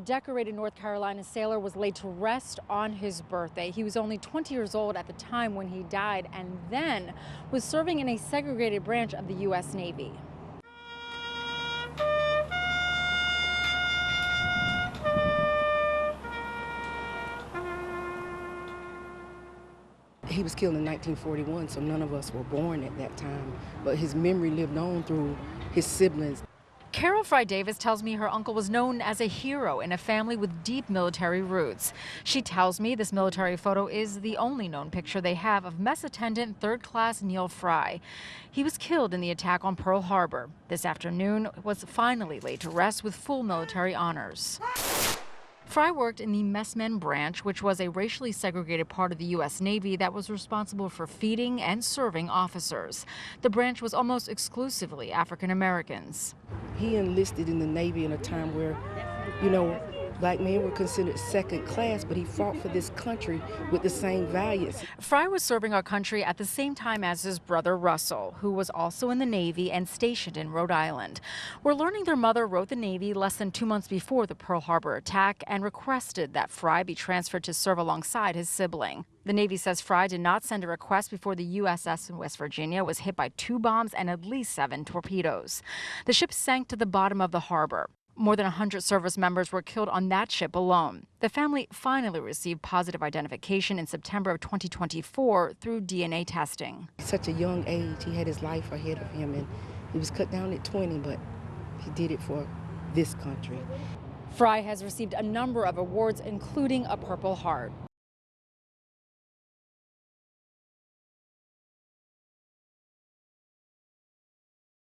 decorated North Carolina sailor was laid to rest on his birthday. He was only 20 years old at the time when he died and then was serving in a segregated branch of the U.S. Navy. He was killed in 1941, so none of us were born at that time, but his memory lived on through his siblings. Carol Frye Davis tells me her uncle was known as a hero in a family with deep military roots. She tells me this military photo is the only known picture they have of Mess Attendant 3rd Class Neil Frye. He was killed in the attack on Pearl Harbor. This afternoon was finally laid to rest with full military honors. Frye worked in the messmen branch, which was a racially segregated part of the U.S. Navy that was responsible for feeding and serving officers. The branch was almost exclusively African Americans. He enlisted in the Navy in a time where, black men were considered second class, but he fought for this country with the same values. Frye was serving our country at the same time as his brother Russell, who was also in the Navy and stationed in Rhode Island. We're learning their mother wrote the Navy less than 2 months before the Pearl Harbor attack and requested that Frye be transferred to serve alongside his sibling. The Navy says Frye did not send a request before the USS West Virginia was hit by 2 bombs and at least 7 torpedoes. The ship sank to the bottom of the harbor. More than 100 service members were killed on that ship alone. The family finally received positive identification in September of 2024 through DNA testing. At such a young age, he had his life ahead of him, and he was cut down at 20, but he did it for this country. Frye has received a number of awards, including a Purple Heart.